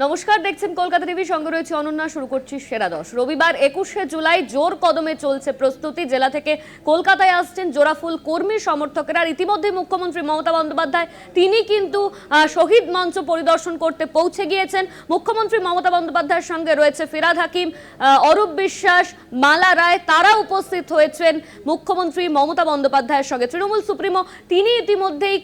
নমস্কার, দেখছেন কলকাতা টিভি, সঙ্গে রয়েছে অনন্যা। শুরু করছি সেরা 10। রবিবার 21শে জুলাই জোর কদমে চলছে প্রস্তুতি। জেলা থেকে কলকাতায় আসছেন জোড়াফুল কর্মী সমর্থকেরা। আর ইতিমধ্যে মুখ্যমন্ত্রী মমতা বন্দ্যোপাধ্যায় তিনি কিন্তু শহীদ মঞ্চ পরিদর্শন করতে পৌঁছে গিয়েছেন। মুখ্যমন্ত্রী মমতা বন্দ্যোপাধ্যায়ের সঙ্গে রয়েছে ফিরহাদ হাকিম, অরূপ বিশ্বাস, মালা রায়, তারা উপস্থিত হয়েছেন মুখ্যমন্ত্রী মমতা বন্দ্যোপাধ্যায়ের সঙ্গে। তৃণমূল সুপ্রিমো তিনি ইতিমধ্যেই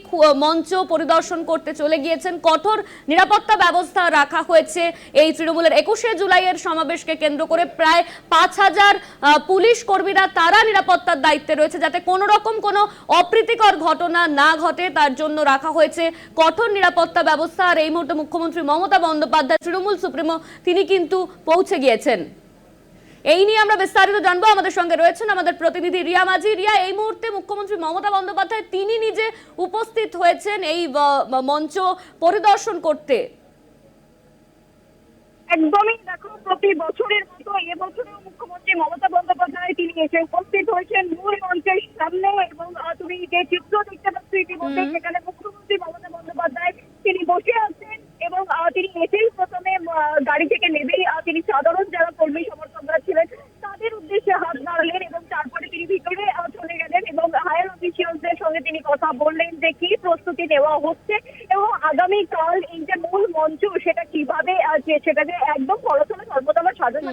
মঞ্চ পরিদর্শন করতে চলে গিয়েছেন। কঠোর নিরাপত্তা ব্যবস্থা রাখা হয়েছে এই তৃণমূলের 21শে জুলাইয়ের সমাবেশকে কেন্দ্র করে। প্রায় 5000 পুলিশ কর্মীরা তারা নিরাপত্তার দায়িত্বে রয়েছে, যাতে কোনো রকম কোনো অপ্রীতিকর ঘটনা না ঘটে তার জন্য রাখা হয়েছে কঠোর নিরাপত্তা ব্যবস্থা। আর এই মুহূর্তে মুখ্যমন্ত্রী মমতা বন্দ্যোপাধ্যায় তৃণমূল সুপ্রিমো তিনি কিন্তু পৌঁছে গিয়েছেন। এই নিয়ে আমরা বিস্তারিত জানবো। আমাদের সঙ্গে রয়েছেন আমাদের প্রতিনিধি রিয়া মাঝি। রিয়া, এই মুহূর্তে মুখ্যমন্ত্রী মমতা বন্দ্যোপাধ্যায় তিনি নিজে উপস্থিত হয়েছেন এই মঞ্চ পরিদর্শন করতে। একদমই, দেখো, প্রতি বছরের মতো এবছরেও মুখ্যমন্ত্রী মমতা বন্দ্যোপাধ্যায় তিনি এসে উপস্থিত হয়েছেন মূল মঞ্চের সামনে। এবং তুমি যে চিত্র দেখতে পাচ্ছ ইতিমধ্যে, সেখানে মুখ্যমন্ত্রী মমতা বন্দ্যোপাধ্যায় তিনি বসে আছেন এবং তিনি এসেই প্রথমে গাড়ি থেকে নেমেই তিনি সাধারণ যারা কর্মী সমর্থকরা ছিলেন তাদের উদ্দেশ্যে হাত নাড়লেন এবং তারপরে তিনি ভিতরে চলে গেলেন এবং হায়ার অফিসিয়ালসদের সঙ্গে তিনি কথা বললেন যে কি প্রস্তুতি নেওয়া হচ্ছে এবং আগামীকাল এই যে মূল মঞ্চ সেটা কিভাবে সেটাকে একদম পড়াশোনা সর্বদা সাজানো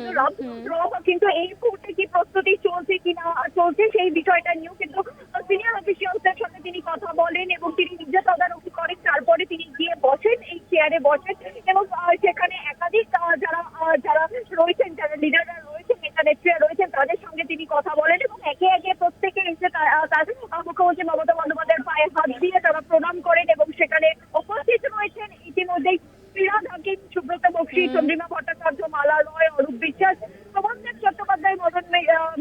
কিন্তু এই মুহূর্তে কি প্রস্তুতি চলছে কিনা চলছে সেই বিষয়টা নিয়েও কিন্তু সিনিয়র অফিসিয়ালসদের সঙ্গে তিনি কথা বলেন এবং তিনি নিজে তদারকি করেন। তারপরে তিনি গিয়ে বসেন, এই চেয়ারে বসেন এবং সেখানে একাধিক যারা যারা রয়েছেন, যারা লিডাররা রয়েছেন, নেতা নেত্রীরা রয়েছেন, তাদের সঙ্গে তিনি কথা বলেন এবং একে একে প্রত্যেকে এসে তার মুখ্যমন্ত্রী মমতা বন্দ্যোপাধ্যায়ের পায়ে হাত দিয়ে তারা প্রণাম করেন এবং সেখানে উপস্থিত রয়েছেন ইতিমধ্যেই ফিরহাদ হাকিম, সুব্রত বক্সী, চন্দ্রিমা ভট্টাচার্য, মালা রায়, অরূপ বিশ্বাস, প্রবন্ধেব চট্টোপাধ্যায়, মদন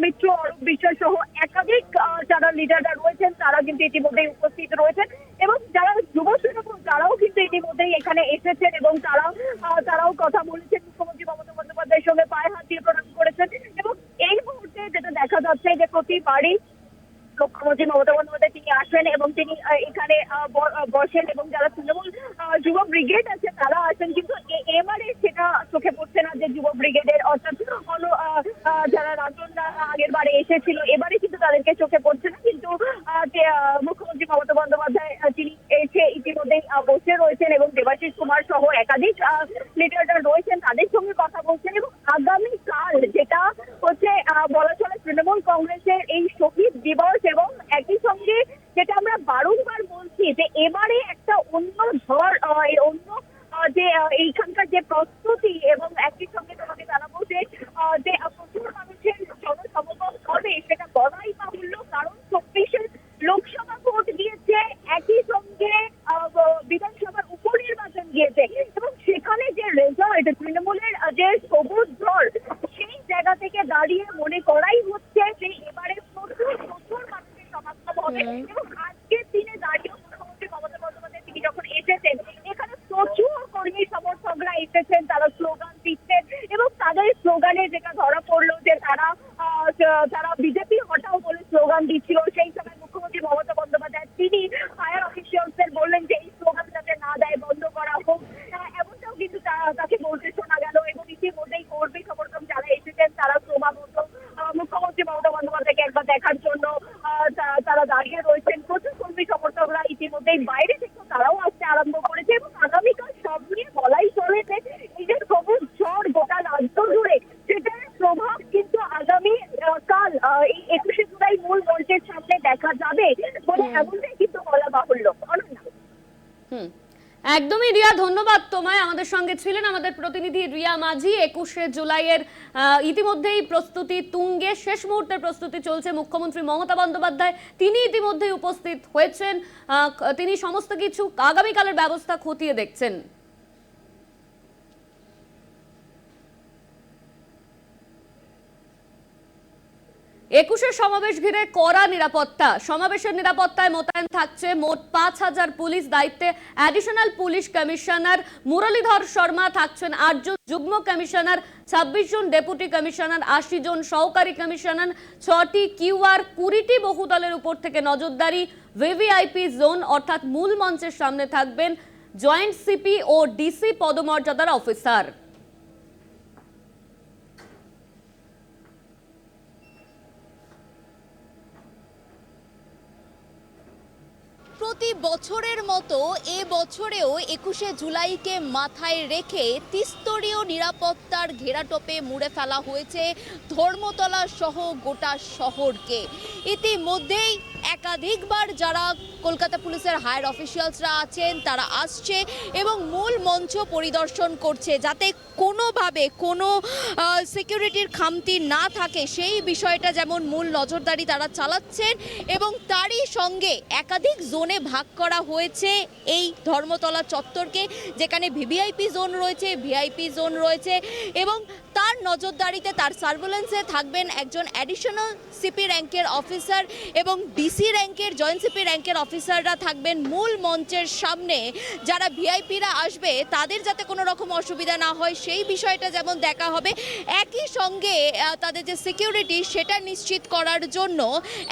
মিত্র, অরূপ বিশ্বাস সহ একাধিক যারা লিডাররা রয়েছেন তারা কিন্তু ইতিমধ্যেই উপস্থিত রয়েছেন এবং যারা যুব তৃণমূল তারাও কিন্তু ইতিমধ্যেই এখানে এসেছেন এবং তারাও কথা বলেছেন মুখ্যমন্ত্রী মমতা বন্দ্যোপাধ্যায়ের সঙ্গে পায়ে হাত দিয়ে প্রণাম করেছেন। এবং এই মুহূর্তে যেটা দেখা যাচ্ছে যে প্রতিবারই মুখ্যমন্ত্রী মমতা বন্দ্যোপাধ্যায় তিনি আসেন এবং তিনি এখানে বসেন এবং যারা তৃণমূল যুব ব্রিগেড আছে তারা আসেন, কিন্তু এবারে সেটা চোখে পড়ছে না যে যুব ব্রিগেডের অর্থাৎ যারা রাজনরা আগের বারে এসেছিল এবারে কিন্তু তাদেরকে চোখে পড়ছে না। কিন্তু মুখ্যমন্ত্রী মমতা বন্দ্যোপাধ্যায় তিনি এসে ইতিমধ্যেই বসে রয়েছেন এবং দেবাশিস কুমার সহ একাধিক লিডাররা রয়েছেন, তাদের সঙ্গে কথা বলছেন। এবং আগামীকাল যেটা হচ্ছে বলা চলে তৃণমূল কংগ্রেসের এই শহীদ দিবস এবং একই সঙ্গে যেটা আমরা বারংবার বলছি যে এবারে একটা অন্য ঝড়, অন্য যে এইখানকার যে প্রস্তুতি এবং একই সঙ্গে তোমাকে জানাবো যে প্রচুর মানুষের জনসমাগম হবে সেটা বলাই বাহুল্য, কারণ 24 লোকসভা ভোট গিয়েছে, একই সঙ্গে বিধানসভার উপনির্বাচন গিয়েছে এবং সেখানে যে রেজাল্ট তৃণমূলের যে সবুজ ঝড় সেই জায়গা থেকে দাঁড়িয়ে মনে করাই হচ্ছে যে এবারে প্রচুর মানুষের সমাগম হবে। এবং আজকের দিনে দাঁড়িয়ে মুখ্যমন্ত্রী মমতা বন্দ্যোপাধ্যায় তিনি যখন এসেছেন এখানে প্রচুর কর্মী সমর্থকরা এসেছেন, তারা স্লোগান দিচ্ছেন এবং তাদের স্লোগানে যেটা ধরা পড়লো যে তারা বিজেপি হটাও বলে স্লোগান দিচ্ছিল। সেই সময় মুখ্যমন্ত্রী মমতা বন্দ্যোপাধ্যায় তিনি হায়ার অফিসিয়ালসদের বললেন যে এই স্লোগান যাতে না দেয়, বন্ধ করা হোক, এমনটাও কিন্তু তাকে বলতে শোনা গেল। এবং ইতিমধ্যেই কর্মী সমর্থক যারা এসেছেন তারা ক্রমাগত মুখ্যমন্ত্রী মমতা বন্দ্যোপাধ্যায়কে একবার দেখার জন্য তারা দাঁড়িয়ে রয়েছেন। প্রচুর কর্মী সমর্থকরা ইতিমধ্যেই বাইরে থেকে তারাও আসতে আরম্ভ করেছে এবং আগামীকাল সব নিয়ে বলাই চলে যে এই যে সবুজ ঝড় গোটা রাজ্য জুড়ে সেটার প্রভাব কিন্তু আগামী কাল এই 21শে জুলাই মূল মঞ্চের সামনে দেখা যাবে বলে এমনটাই কিন্তু বলা বাহুল্য। একদমই রিয়া, ধন্যবাদ তোমায়। আমাদের সঙ্গে ছিলেন আমাদের প্রতিনিধি রিয়া মাঝি। 21শে জুলাইয়ের ইতিমধ্যেই প্রস্তুতি তুঙ্গে, শেষ মুহূর্তের প্রস্তুতি চলছে। মুখ্যমন্ত্রী মমতা বন্দ্যোপাধ্যায় তিনি ইতিমধ্যেই উপস্থিত হয়েছেন, তিনি সমস্ত কিছু আগামীকালের ব্যবস্থা খতিয়ে দেখছেন। 21 সমাবেশ ঘিরে কড়া নিরাপত্তা। সমাবেশের নিরাপত্তায় মোতায়েন থাকছে মোট 5000 পুলিশ। দায়িত্বে additional police commissioner Muralidhar Sharma থাকছেন 8 জন, যুগ্ম কমিশনার 26 জন, ডেপুটি কমিশনার 80 জন, সহকারী কমিশনার 6টি, কিউআর 20টি বহুতলের উপর থেকে নজরদারি। ভিভিআইপি জোন অর্থাৎ মূল মঞ্চের সামনে থাকবেন জয়েন্ট সিপি ও ডিসি পদমর্যাদার অফিসার। প্রতি বছরের মতো এ বছরেও ২১শে জুলাইকে মাথায় রেখে ত্রিস্তরীয় নিরাপত্তার ঘেরাটোপে মুড়ে ফেলা হয়েছে ধর্মতলা সহ গোটা শহরকে। ইতিমধ্যেই একাধিকবার যারা কলকাতা পুলিশের হায়ার অফিসিয়ালসরা আছেন তারা আসছে এবং মূল মঞ্চ পরিদর্শন করছে, যাতে কোনোভাবে কোনো সিকিউরিটির খামতি না থাকে সেই বিষয়টা যেমন মূল নজরদারি তারা চালাচ্ছেন। এবং তারই সঙ্গে একাধিক জোনে ভাগ করা হয়েছে এই ধর্মতলা চত্বরকে, যেখানে ভিভিআইপি জোন রয়েছে, ভিআইপি জোন রয়েছে এবং তার নজরদারিতে, তার সার্ভেলেন্সে থাকবেন একজন অ্যাডিশনাল সিপি র্যাঙ্কের অফিসার এবং ডিসি র্যাঙ্কের, জয়েন্ট সিপি র্যাঙ্কের অফিসাররা থাকবেন মূল মঞ্চের সামনে। যারা ভিআইপিরা আসবে তাদের যাতে কোনো রকম অসুবিধা না হয় সেই বিষয়টা যেমন দেখা হবে, একই সঙ্গে তাদের যে সিকিউরিটি সেটা নিশ্চিত করার জন্য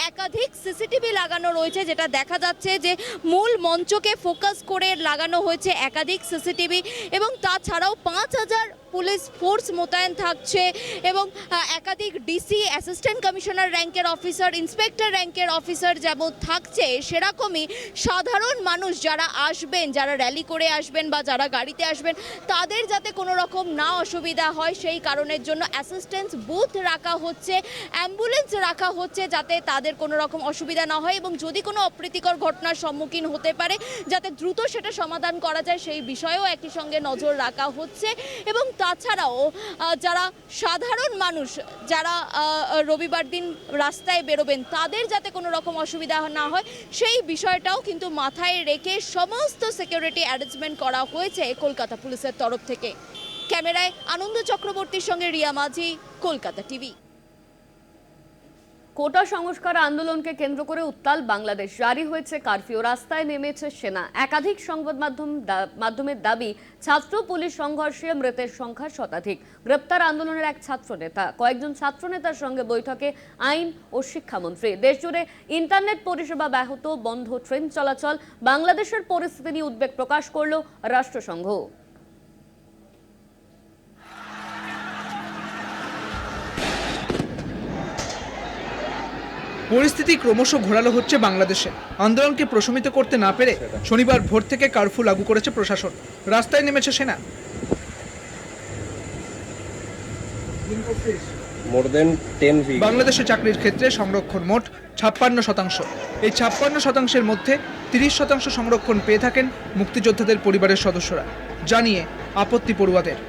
একাধিক সিসিটিভি লাগানো রয়েছে, যেটা দেখা যাচ্ছে যে মূল মঞ্চকে ফোকাস করে লাগানো হয়েছে একাধিক সিসিটিভি। এবং তাছাড়াও ৫,০০০ পুলিশ ফোর্স মোতায়েন থাকছে এবং একাধিক ডিসি, অ্যাসিস্ট্যান্ট কমিশনার র্যাঙ্কের অফিসার, ইন্সপেক্টর র্যাঙ্কের অফিসার যেমন থাকছে, সেরকমই সাধারণ মানুষ যারা আসবেন, যারা র্যালি করে আসবেন বা যারা গাড়িতে আসবেন, তাদের যাতে কোনো রকম না অসুবিধা হয় সেই কারণের জন্য অ্যাসিস্ট্যান্স বুথ রাখা হচ্ছে, অ্যাম্বুলেন্স রাখা হচ্ছে, যাতে তাদের কোনো রকম অসুবিধা না হয় এবং যদি কোনো অপ্রীতিকর ঘটনার সম্মুখীন হতে পারে যাতে দ্রুত সেটা সমাধান করা যায় সেই বিষয়েও একই সঙ্গে নজর রাখা হচ্ছে। এবং তাছাড়াও যারা সাধারণ মানুষ যারা রবিবার দিন রাস্তায় বেরোবেন তাদের যাতে কোনো রকম অসুবিধা না হয় সেই বিষয়টাও কিন্তু মাথায় রেখে সমস্ত সিকিউরিটি অ্যারেঞ্জমেন্ট করা হয়েছে কলকাতা পুলিশের তরফ থেকে। ক্যামেরায় আনন্দ চক্রবর্তীর সঙ্গে রিয়া মাঝি, কলকাতা টিভি। কোটা সংস্কার আন্দোলনকে কেন্দ্র করে উত্তাল বাংলাদেশ, জারি হয়েছে কারফিউ, রাস্তায় নেমেছে সেনা। একাধিক সংবাদ মাধ্যমের দাবি, ছাত্র পুলিশ সংঘর্ষে মৃতের সংখ্যা শতাধিক। গ্রেপ্তার আন্দোলনের এক ছাত্র নেতা, কয়েকজন ছাত্র নেতার সঙ্গে বৈঠকে আইন ও শিক্ষামন্ত্রী। দেশজুড়ে ইন্টারনেট পরিষেবা ব্যাহত, বন্ধ ট্রেন চলাচল। বাংলাদেশের পরিস্থিতি নিয়ে উদ্বেগ প্রকাশ করল রাষ্ট্রসংঘ। পরিস্থিতি ক্রমশ ঘোরালো হচ্ছে বাংলাদেশে। আন্দোলনকে প্রশমিত করতে না পেরে শনিবার ভোর থেকে কারফিউ লাগু করেছে প্রশাসন, রাস্তায় নেমেছে সেনা। বাংলাদেশে চাকরির ক্ষেত্রে সংরক্ষণ মোট ৫৬%। এই ৫৬%-এর মধ্যে ৩০% সংরক্ষণ পেয়ে থাকেন মুক্তিযোদ্ধাদের পরিবারের সদস্যরা, জানিয়ে আপত্তি পড়ুয়াদের।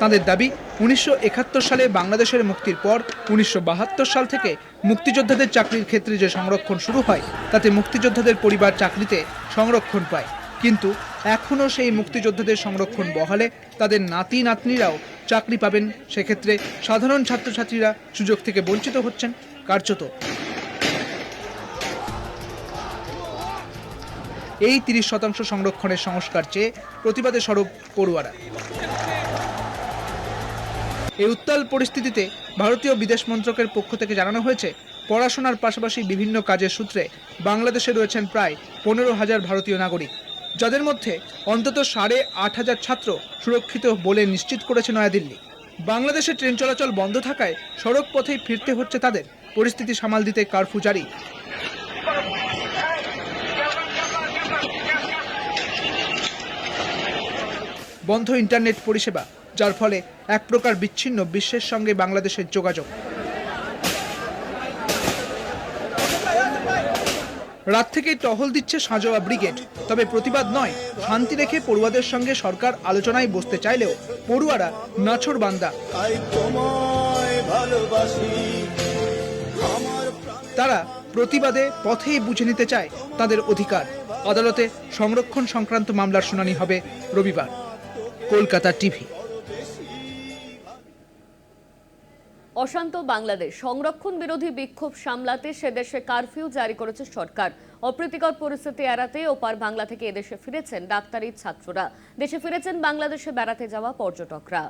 তাদের দাবি, ১৯৭১ সালে বাংলাদেশের মুক্তির পর ১৯৭২ সাল থেকে মুক্তিযোদ্ধাদের চাকরির ক্ষেত্রে যে সংরক্ষণ শুরু হয় তাতে মুক্তিযোদ্ধাদের পরিবার চাকরিতে সংরক্ষণ পায়, কিন্তু এখনও সেই মুক্তিযোদ্ধাদের সংরক্ষণ বহালে তাদের নাতি নাতনিরাও চাকরি পাবেন। সেক্ষেত্রে সাধারণ ছাত্রছাত্রীরা সুযোগ থেকে বঞ্চিত হচ্ছেন কার্যত। এই ৩০% সংরক্ষণের সংস্কার চেয়ে প্রতিবাদে সরব পড়ুয়ারা। এই উত্তাল পরিস্থিতিতে ভারতীয় বিদেশ মন্ত্রকের পক্ষ থেকে জানানো হয়েছে, পড়াশোনার পাশাপাশি বিভিন্ন কাজের সূত্রে বাংলাদেশে রয়েছেন প্রায় ১৫,০০০ ভারতীয় নাগরিক, যাদের মধ্যে অন্তত ৮,৫০০ ছাত্র সুরক্ষিত বলে নিশ্চিত করেছে নয়াদিল্লি। বাংলাদেশে ট্রেন চলাচল বন্ধ থাকায় সড়ক পথেই ফিরতে হচ্ছে তাদের। পরিস্থিতি সামাল দিতে কারফিউ জারি। বন্ধ ইন্টারনেট পরিষেবা, যার ফলে এক প্রকার বিচ্ছিন্ন বিশ্বের সঙ্গে বাংলাদেশের যোগাযোগ। রাত থেকেই টহল দিচ্ছে সাঁজোয়া ব্রিগেড। তবে প্রতিবাদ নয়, শান্তি রেখে পড়ুয়াদের সঙ্গে সরকার আলোচনায় বসতে চাইলেও পড়ুয়ারা নাছোড়বান্দা। তারা প্রতিবাদে পথেই বুঝে নিতে চায় তাদের অধিকার। আদালতে সংরক্ষণ সংক্রান্ত মামলার শুনানি হবে রবিবার। কলকাতা টিভি। অশান্ত বাংলাদেশ, সংরক্ষণ বিরোধী বিক্ষোভ সামলাতে সে দেশে কারফিউ জারি করেছে সরকার। অপ্রীতিকর পরিস্থিতি এড়াতে ওপার বাংলা থেকে এদেশে ফিরেছেন ডাক্তারি ছাত্ররা, দেশে ফিরেছেন বাংলাদেশে বেড়াতে যাওয়া পর্যটকরা।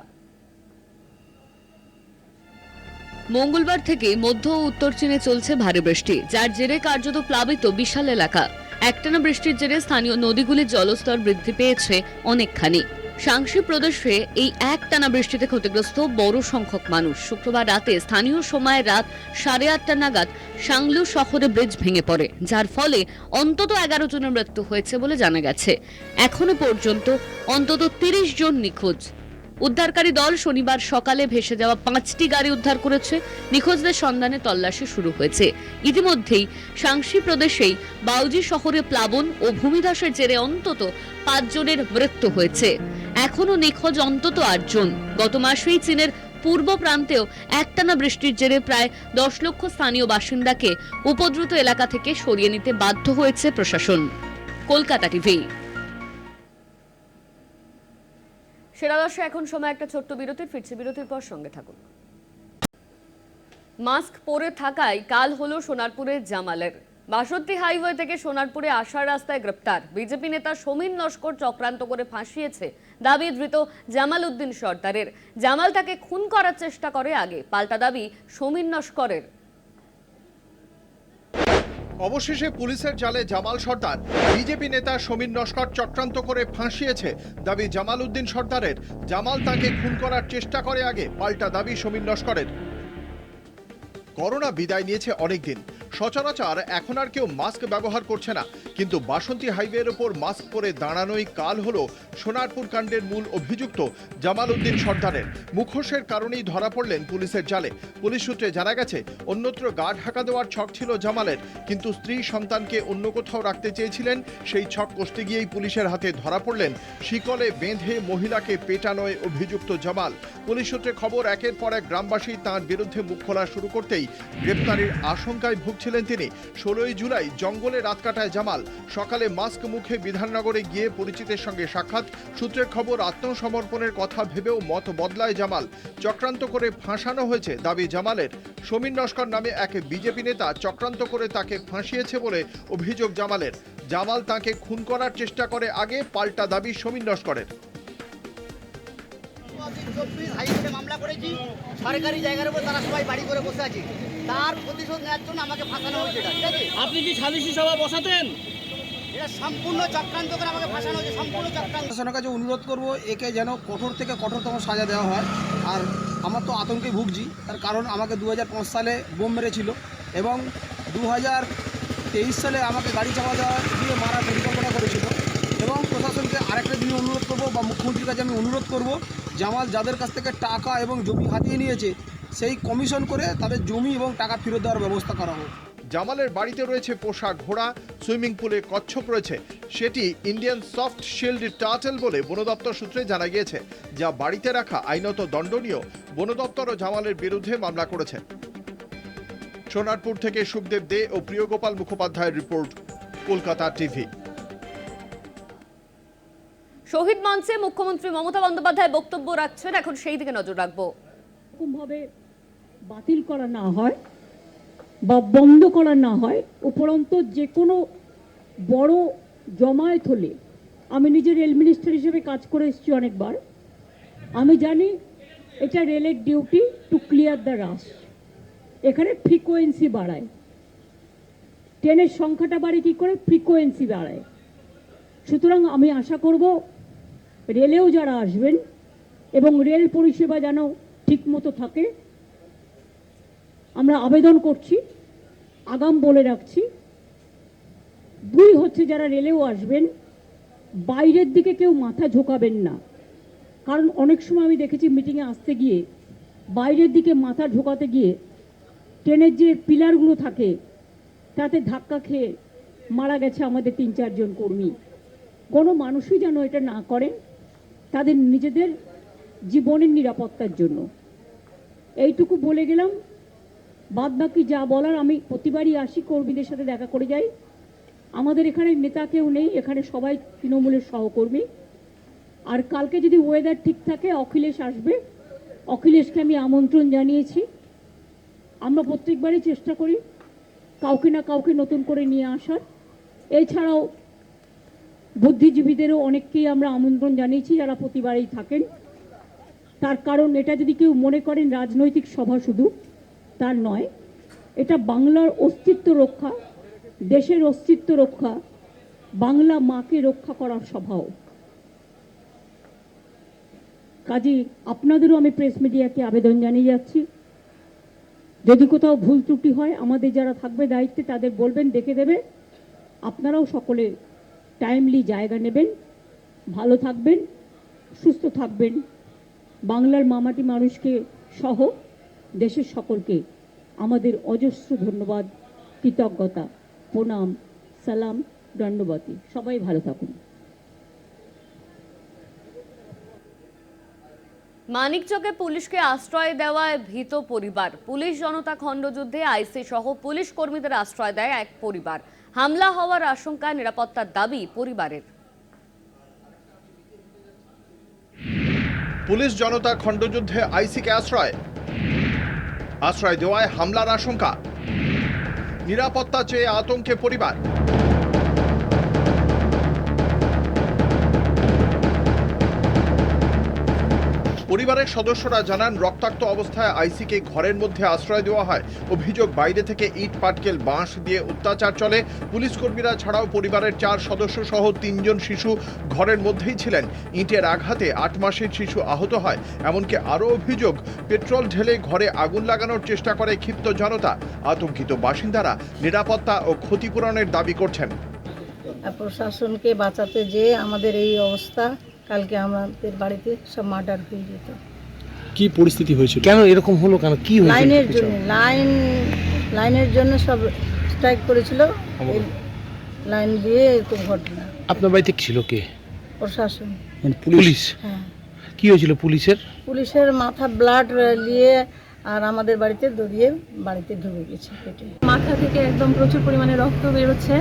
মঙ্গলবার থেকে মধ্য ও উত্তর চীনে চলছে ভারী বৃষ্টি, যার জেরে কার্যত প্লাবিত বিশাল এলাকা। একটানা বৃষ্টির জেরে স্থানীয় নদীগুলির জলস্তর বৃদ্ধি পেয়েছে অনেকখানি। শাংশি প্রদেশে এই একটানা বৃষ্টিতে ক্ষতিগ্রস্ত বড় সংখ্যক মানুষ। শুক্রবার রাতে স্থানীয় সময় রাত 8:30 নাগাদ সাংলু শহরে ব্রিজ ভেঙে পড়ে, যার ফলে অন্তত 11 জনের মৃত্যু হয়েছে বলে জানা গেছে। এখনো পর্যন্ত অন্তত 30 জন নিখোঁজ। উদ্ধারকারী দল শনিবার সকালে ভেসে যাওয়া 5টি গাড়ি উদ্ধার করেছে। নিখোঁজদের সন্ধানে তল্লাশি শুরু হয়েছে। ইতিমধ্যেই শাংশি প্রদেশেই বাউজি শহরে প্লাবন ও ভূমিধসের জেরে অন্তত 5 জনের মৃত্যু হয়েছে। এখনো নিখোঁজ অন্তত 8 জন। গত মাসেই চীনের পূর্ব প্রান্তেও একটানা বৃষ্টির জেরে প্রায় 10 লক্ষ স্থানীয় বাসিন্দাকে উপদ্রুত এলাকা থেকে সরিয়ে নিতে বাধ্য হয়েছে প্রশাসন। কলকাতা টিভি। সেরা দর্শক, এখন সময় একটা ছোট্ট বিরতির। ফিরছে বিরতির পর, সঙ্গে থাকুন। মাস্ক পরে থাকায় কাল হলো সোনারপুরের জামালের। 62 হাইওয়ে থেকে সোনারপুরে আসার রাস্তায় গ্রেপ্তার। বিজেপি নেতা সমীর নস্কর চক্রান্ত করে ফাঁসিয়েছে দাবি ধৃত জামাল উদ্দিন সর্দারের। জামাল তাকে খুন করার চেষ্টা করে আগে, পাল্টা দাবি সমীর নস্করের। অবশেষে পুলিশের জালে জামাল সর্দার। বিজেপি নেতা সমীর নস্কর চক্রান্ত করে ফাঁসিয়েছে দাবি জামাল উদ্দিন সর্দারের। জামাল তাকে খুন করার চেষ্টা করে আগে, পাল্টা দাবি সমীর নস্করের। করোনা বিদায় নিয়েছে অনেকদিন। সচরাচর এখন আর কেউ মাস্ক ব্যবহার করছে না, কিন্তু বাসন্তী হাইওয়ের ওপর মাস্ক পরে দাঁড়ানোই কাল হলো সোনারপুর কাণ্ডের মূল অভিযুক্ত জামাল উদ্দিন সর্দারের। মুখোশের কারণেই ধরা পড়লেন পুলিশের জালে। পুলিশ সূত্রে জানা গেছে, অন্যত্র গা ঢাকা দেওয়ার ছক ছিল জামালের, কিন্তু স্ত্রী সন্তানকে অন্য কোথাও রাখতে চেয়েছিলেন। সেই ছক কষতে গিয়েই পুলিশের হাতে ধরা পড়লেন শিকলে বেঁধে মহিলাকে পেটানোয় অভিযুক্ত জামাল। পুলিশ সূত্রে খবর, একের পর এক গ্রামবাসী তাঁর বিরুদ্ধে মুখ খোলা শুরু করতেই গ্রেপ্তারের আশঙ্কায় ভুগছিলেন তিনি। 16 জুলাই জঙ্গলে রাত কাটায় জামাল। সকালে মাস্ক মুখে বিধাননগরে গিয়ে পরিচিতের সঙ্গে সাক্ষাৎ। সূত্রের খবর, আত্মসমর্পণের কথা ভেবেও মত বদলায় জামাল। চক্রান্ত করে ফাঁসানো হয়েছে দাবি জামালের। সমীর নস্কর নামে এক বিজেপি নেতা চক্রান্ত করে তাকে ফাঁসিয়েছে বলে অভিযোগ জামালের। জামাল তাকে খুন করার চেষ্টা করে আগে, পাল্টা দাবি সমীর নস্করের। মামলা করেছি সরকারি জায়গার উপর, তারা সবাই বাড়ি করে বসে আছে। তার প্রতিশোধ নেওয়ার জন্য আমাকে ফাঁসানো হয়েছে। ঠিক আছে, আপনি কি সালিশি সভা বসাতেন? এটা সম্পূর্ণ চক্রান্ত করে আমাকে ফাঁসানো হয়েছে, সম্পূর্ণ চক্রান্ত। প্রশাসনের কাছে অনুরোধ করব, একে যেন কঠোর থেকে কঠোরতম সাজা দেওয়া হয়। আর আমার তো আতঙ্কে ভুগছি, তার কারণ আমাকে 2005 সালে বোম মেরেছিল এবং 2023 সালে আমাকে গাড়ি চাপা দেওয়া দিয়ে মারার পরিকল্পনা করেছিল। এবং প্রশাসনকে আরেকটা দিন অনুরোধ করব, বা মুখ্যমন্ত্রীর কাছে আমি অনুরোধ করব, জামাল যাদের কাছ থেকে টাকা এবং জমি হাতিয়ে নিয়েছে সেই কমিশন করে তাদের জমি এবং টাকা ফেরত দেওয়ার ব্যবস্থা করা হোক। জামালের বাড়িতে রয়েছে পোষা ঘোড়া, সুইমিং পুলে কচ্ছপ রয়েছে। সেটি ইন্ডিয়ান সফট শিল্ড টার্টল বলে বন দপ্তর সূত্রে জানা গিয়েছে, যা বাড়িতে রাখা আইনত দণ্ডনীয়। বন দপ্তরও জামালের বিরুদ্ধে মামলা করেছে। সোনারপুর থেকে সুখদেব দে ও প্রিয়গোপাল মুখোপাধ্যায়ের রিপোর্ট, কলকাতা টিভি। শহীদ মঞ্চে মুখ্যমন্ত্রী মমতা বন্দ্যোপাধ্যায় বক্তব্য রাখছেন, এখন সেই দিকে নজর রাখবো। ভাবে বাতিল করা না হয় বা বন্ধ করা না হয়, উপরন্তু যে কোনো বড় জমায়েত হলে, আমি নিজে রেল মিনিস্টার হিসেবে কাজ করে এসেছি অনেকবার, আমি জানি এটা রেলের ডিউটি টু ক্লিয়ার দ্য রাশ। এখানে ফ্রিকোয়েন্সি বাড়ায়, ট্রেনের সংখ্যাটা বাড়ে কী করে? ফ্রিকোয়েন্সি বাড়ায়। সুতরাং আমি আশা করব রেলেও যারা আসবেন এবং রেল পরিষেবা যেন ঠিকমতো থাকে। আমরা আবেদন করছি, আগাম বলে রাখছি, 2 হচ্ছে যারা রেলেও আসবেন, বাইরের দিকে কেউ মাথা ঝোঁকাবেন না। কারণ অনেক সময় আমি দেখেছি মিটিংয়ে আসতে গিয়ে বাইরের দিকে মাথা ঝোঁকাতে গিয়ে ট্রেনের যে পিলারগুলো থাকে তাতে ধাক্কা খেয়ে মারা গেছে আমাদের 3-4 জন কর্মী। কোনো মানুষই যেন এটা না করেন, তাদের নিজেদের জীবনের নিরাপত্তার জন্য। এইটুকু বলে গেলাম। বাদ বাকি যা বলার, আমি প্রতিবারই আসি, কর্মীদের সাথে দেখা করে যাই। আমাদের এখানে নেতা কেউ নেই, এখানে সবাই তৃণমূলের সহকর্মী। আর কালকে যদি ওয়েদার ঠিক থাকে অখিলেশ আসবে, অখিলেশকে আমি আমন্ত্রণ জানিয়েছি। আমরা প্রত্যেকবারই চেষ্টা করি কাউকে না কাউকে নতুন করে নিয়ে আসার। এছাড়াও বুদ্ধিজীবীদেরও অনেককেই আমরা আমন্ত্রণ জানিয়েছি যারা প্রতিবারেই থাকেন। তার কারণ এটা যদি কেউ মনে করেন রাজনৈতিক সভা শুধু, তার নয়, এটা বাংলার অস্তিত্ব রক্ষা, দেশের অস্তিত্ব রক্ষা, বাংলা মাকে রক্ষা করার সভাও। কাজী আপনাদেরও আমি প্রেস মিডিয়াকে আবেদন জানিয়ে যাচ্ছি, যদি কোথাও ভুল ত্রুটি হয় আমাদের যারা থাকবে দায়িত্বে তাদের বলবেন, দেখে দেবে। আপনারাও সকলে টাইমলি জায়গা নেবেন, ভালো থাকবেন, সুস্থ থাকবেন। বাংলার মামাটি মানুষকে সহ দেশের সকলকে আমাদের অজস্র ধন্যবাদ, কৃতজ্ঞতা, প্রণাম, সালাম, দণ্ডবতী। সবাই ভালো থাকুন। মানিকচকে পুলিশকে আশ্রয় দেওয়ায় ভীত পরিবার। পুলিশ জনতা খণ্ডযুদ্ধে আইসি সহ পুলিশ কর্মীদের আশ্রয় দেয় এক পরিবার। হামলা হওয়ার আশঙ্কায় নিরাপত্তার দাবি পরিবারের। পুলিশ জনতা খণ্ডযুদ্ধে আইসিকে আশ্রয় দেওয়ায় হামলার আশঙ্কা, নিরাপত্তা চেয়ে আতঙ্কে পরিবার। পরিবারের সদস্যরা জানান, রক্তাক্ত অবস্থায় আইসিকে ঘরের মধ্যে আশ্রয় দেওয়া হয়। অভিযোগ, বাইরে থেকে ইট পাটকেল বাঁশ দিয়ে অত্যাচার চলে। পুলিশ কর্মীরা ছাড়াও পরিবারের 4 সদস্য সহ 3 জন শিশু ঘরের মধ্যেই ছিলেন। ইটের আঘাতে 8 মাসের শিশু আহত হয়। এমনকি আরও অভিযোগ, পেট্রোল ঢেলে ঘরে আগুন লাগানোর চেষ্টা করে ক্ষিপ্ত জনতা। আতঙ্কিত বাসিন্দারা নিরাপত্তা ও ক্ষতিপূরণের দাবি করছেন। প্রশাসনকে বাঁচাতে যেয়ে আমাদের এই অবস্থা। কালকে আমাদের বাড়িতে সব মার্ডার হয়ে যেত। কি পরিস্থিতি হয়েছিল, কেন এরকম হলো, কেন কি হয়েছিল? লাইনের জন্য সব স্ট্রাইক করেছিল, লাইন দিয়ে এরকম ঘটনা। আপনার বাড়িতে ছিল কে? প্রশাসন, মানে পুলিশ? হ্যাঁ। কি হয়েছিল পুলিশের? মাথা ব্লাড নিয়ে আর আমাদের বাড়িতে দৌড়িয়ে বাড়িতে ঢুকে গেছে পেটে। মাথা থেকে একদম প্রচুর পরিমাণে রক্ত বেরোচ্ছে।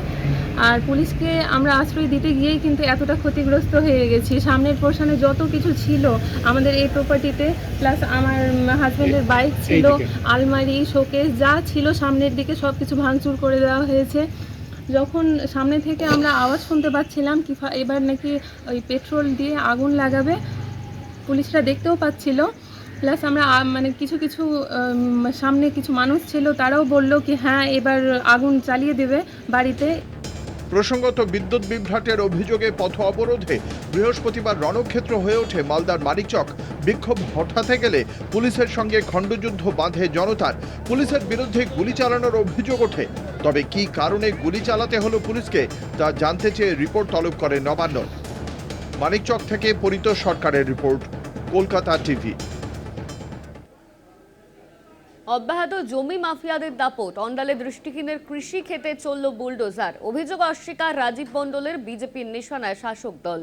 আর পুলিশকে আমরা আশ্রয় দিতে গিয়েই কিন্তু এতটা ক্ষতিগ্রস্ত হয়ে গেছি। সামনের পোর্শনে যত কিছু ছিল আমাদের এই প্রপার্টিতে, প্লাস আমার হাজব্যান্ডের বাইক ছিল, আলমারি, শোকেস যা ছিল সামনের দিকে সব কিছু ভাঙচুর করে দেওয়া হয়েছে। যখন সামনে থেকে আমরা আওয়াজ শুনতে পাচ্ছিলাম কি এবার নাকি ওই পেট্রোল দিয়ে আগুন লাগাবে, পুলিশরা দেখতেও পাচ্ছিল। প্লাস আমরা মানে কিছু সামনে কিছু মানুষ ছিল, তারাও বলল কি হ্যাঁ এবার আগুন চালিয়ে দেবে বাড়িতে। প্রসঙ্গত, বিদ্যুৎ বিভ্রাটের অভিযোগে পথ অবরোধে বৃহস্পতিবার রণক্ষেত্র হয়ে ওঠে মালদার মানিকচক। বিক্ষোভ হঠাতে গেলে পুলিশের সঙ্গে খণ্ডযুদ্ধ বাঁধে জনতার। পুলিশের বিরুদ্ধে গুলি চালানোর অভিযোগ ওঠে। তবে কি কারণে গুলি চালাতে হলো পুলিশকে তা জানতে চেয়ে রিপোর্ট তলব করে নবান্ন। মানিকচক থেকে পরিতোষ সরকারের রিপোর্ট, কলকাতা টিভি। অব্যাহত জমি মাফিয়াদের দাপট। অন্ডালে দৃষ্টিহীনের কৃষি ক্ষেতে চলল বুলডোজার। অভিযোগ অস্বীকার রাজীব মণ্ডলের। বিজেপির নিশানায় শাসক দল।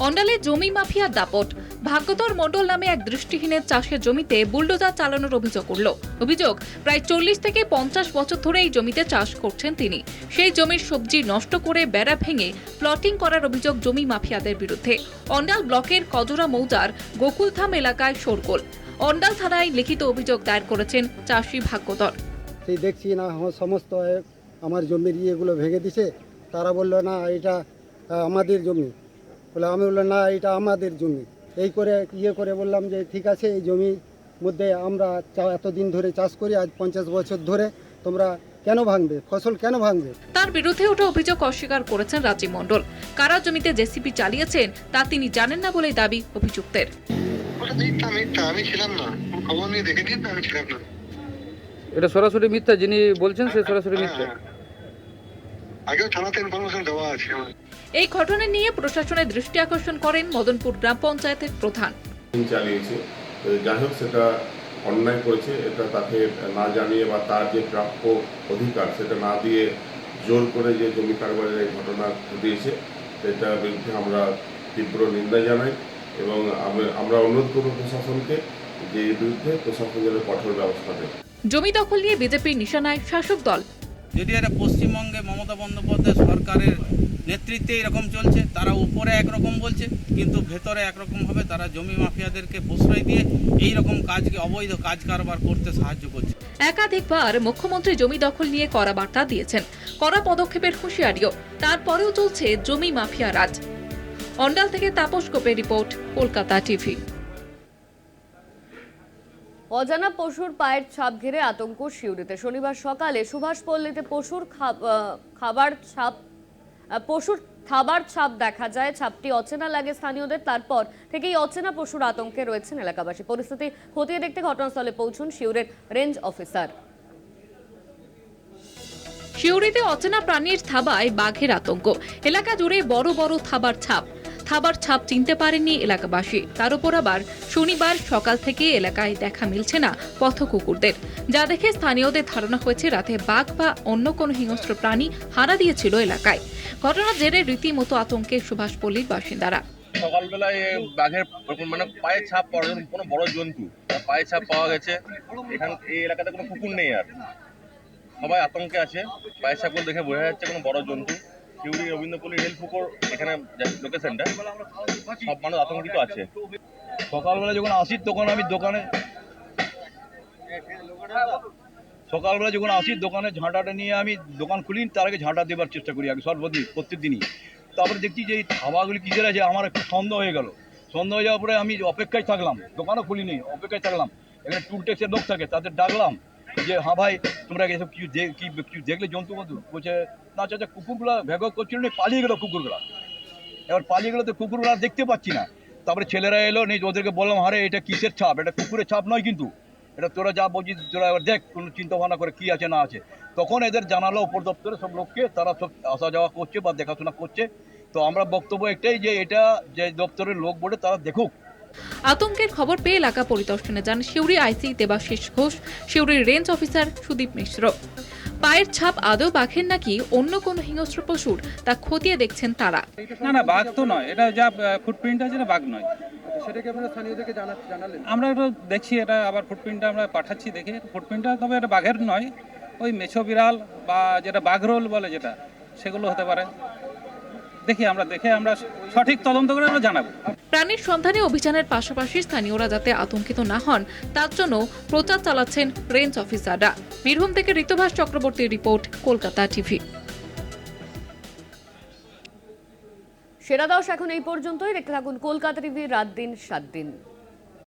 অন্ডালে জমি মাফিয়ার দাপট। ভাগ্যধর মণ্ডল নামে এক দৃষ্টিহীনের চাষের জমিতে বুলডোজার চালানোর অভিযোগ উঠল। অভিযোগ, প্রায় 40 থেকে 50 বছর ধরে এই জমিতে চাষ করছেন তিনি। সেই জমির সবজি নষ্ট করে বেড়া ভেঙে প্লটিং করার অভিযোগ জমি মাফিয়াদের বিরুদ্ধে। অন্ডাল ব্লকের কজরা মৌজার গোকুলধাম এলাকায় শোরগোল। অন্ডাল থানায় লিখিত অভিযোগ দায়ের করেছেন চাষি ভাগ্যধর। সেই দেখছি না আমার সমস্ত আমার জমির ইয়েগুলো ভেঙে দিছে। তারা বললো না এটা আমাদের জমি, বলে আমি বললাম না এটা আমাদের জমি। এই করে করে বললাম যে ঠিক আছে, এই জমির মধ্যে আমরা এতদিন ধরে চাষ করি, আজ 50 বছর ধরে, তোমরা কেন ভাঙবে, ফসল কেন ভাঙবে? তার বিরুদ্ধে ওঠা অভিযোগ অস্বীকার করেছেন রাজীব মণ্ডল। কারা জমিতে জেসিপি চালিয়েছেন তা তিনি জানেন না বলেই দাবি অভিযুক্তের। আমি ছিলাম না, খবর নিয়ে দেখেছি, আমি ছিলাম না। এটা সরাসরি মিথ্যা, যিনি বলছেন সে সরাসরি মিথ্যা। আগেও থানাতে ইনফরমেশন দেওয়া আছে। এই ঘটনা নিয়ে প্রশাসনের দৃষ্টি আকর্ষণ করেন মদনপুর গ্রাম পঞ্চায়েতের প্রধান। চালিয়েছে, যাই হোক সেটা অন্যায় করেছে। এটা তাকে না জানিয়ে বা তার যে প্রাপ্য অধিকার সেটা না দিয়ে জোর করে যে জমি কারবারের এই ঘটনা ঘটিয়েছে, সেটার বিরুদ্ধে আমরা তীব্র নিন্দা জানাই এবং আমরা অনুরোধ করব প্রশাসনকে যে এর বিরুদ্ধে প্রশাসন যেন কঠোর ব্যবস্থা নেয়। জমি দখল নিয়ে বিজেপির নিশানায় শাসক দল। যদি এটা পশ্চিমবঙ্গে মমতা বন্দ্যোপাধ্যায় সরকারের নেতৃত্বে এরকম চলছে, তারা উপরে একরকম বলছে কিন্তু ভেতরে একরকমভাবে তারা জমি মাফিয়াদেরকে প্রশ্রয় দিয়ে এই রকম কাজকে, অবৈধ কাজ কারবার করতে সাহায্য করছে। একাধিকবার মুখ্যমন্ত্রী জমি দখল নিয়ে কড়া বার্তা দিয়েছেন, কড়া পদক্ষেপের হুঁশিয়ারিও। তারপরেও চলছে জমি মাফিয়া রাজ। অন্ডাল থেকে তাপস গোপের রিপোর্ট, কলকাতা টিভি। অজানা পশুর পায়ের ছাপ ঘিরে আতঙ্ক সিউড়িতে। শনিবার সকালে সুভাষপল্লীতে পশুর থাবার ছাপ দেখা যায়। ছাপটি অচেনা লাগে স্থানীয়দের। তারপর থেকেই অচেনা পশুর আতঙ্কে রয়েছেন এলাকাবাসী। পরিস্থিতি খতিয়ে দেখতে ঘটনাস্থলে পৌঁছন সিউড়ির রেঞ্জ অফিসার। সিউড়িতে অচেনা প্রাণীর থাবায় বাঘের আতঙ্ক। এলাকা জুড়ে বড় বড় থাবার ছাপ চিনতে পারেননি এলাকাবাসী। তার উপর আবার শনিবার সকাল থেকে এলাকায় দেখা মিলছে না পথ কুকুরদের, যা দেখে স্থানীয়দের ধারণা হয়েছে রাতে বাঘ বা অন্য কোনো হিংস্র প্রাণী হানা দিয়েছিল এলাকায়। ঘটনার জেরে রীতিমতো আতঙ্কে সুভাষপল্লীর বাসিন্দারা। সকালবেলায় বাঘের মানে পায়ের ছাপ কোনো বড় জন্তু পায়ের ছাপ পাওয়া গেছে। এই এলাকাতে কোনো কুকুর নেই, আর সবাই আতঙ্কে আছে। পায়ের ছাপগুলো দেখে বোঝা যাচ্ছে কোনো বড় জন্তু। সিউড়ি রবীন্দ্রপল্লী রেল পুকুর এখানে লোকেশনটা, সব মানুষ আতঙ্কিত আছে। সকালবেলা যখন আসি তখন আমি দোকানে ঝাঁটাটা নিয়ে আমি দোকান খুলি, তার আগে ঝাঁটা দেবার চেষ্টা করি আগে সর্বদিন প্রত্যেক দিনই। তারপরে দেখছি যে এই থাবাগুলি কিসের আছে, আমার একটু সন্দেহ হয়ে গেল। সন্দেহ হয়ে যাওয়ার পরে আমি অপেক্ষায় থাকলাম, দোকানও খুলিনি, অপেক্ষায় থাকলাম। এখানে টুল ট্যাক্সের লোক থাকে, তাদের ডাকলাম যে হ্যাঁ ভাই তোমরা এসব কিছু দেখলে জন্তু বন্ধু? বলছে না চাচা কুকুরগুলো ভেগ করছিল না, পালিয়ে গেলো কুকুরগুলো। এবার পালিয়ে গেলো তো কুকুরগুলো দেখতে পাচ্ছি না। তারপরে ছেলেরা এলো, নেই ওদেরকে বললাম আরে এটা কিসের ছাপ, এটা কুকুরের ছাপ নয় কিন্তু, এটা তোরা যা বলছিস তোরা এবার দেখ কোনো চিন্তা ভাবনা করে কি আছে না আছে। তখন এদের জানালো উপর দপ্তরে সব লোককে, তারা সব আসা যাওয়া করছে বা দেখাশোনা করছে। তো আমরা বক্তব্য একটাই যে এটা যে দপ্তরের লোক বলে তারা দেখুক। আতঙ্কের খবর পেয়ে এলাকা পরিদর্শনে যান সিউড়ি আইসি দেবাশিস ঘোষ, সিউড়ির রেঞ্জ অফিসার সুদীপ মিশ্র। পায়ের ছাপ আদৌ বাঘের নাকি অন্য কোনো হিংস্র পশুর তা খতিয়ে দেখছেন তারা। না বাঘ তো নয়, এটা যা ফুটপ্রিন্ট আছে না বাঘ নয়। সেটাকে আপনারা স্থানীয়দেরকে জানালেন? আমরা একটু দেখছি, এটা আবার ফুটপ্রিন্টটা আমরা পাঠাচ্ছি দেখে। ফুটপ্রিন্টটা তবে এটা বাঘের নয়, ওই মেছো বিড়াল বা যেটা বাঘরোল বলে যেটা, সেগুলো হতে পারে। আমরা সঠিক তদন্ত করে আমরা জানাবো। প্রাণীর সন্ধানে অভিযানের পাশাপাশি স্থানীয়রা যাতে আতঙ্কিত না হন তার জন্য প্রচার চালাচ্ছেন রেঞ্জ অফিসাররা। বীরভূম থেকে ঋতুভাস চক্রবর্তীর রিপোর্ট, কলকাতা টিভি। সেরা দশ এখন এই পর্যন্তই। দেখতে থাকুন কলকাতা টিভি, রাত দিন 7 দিন।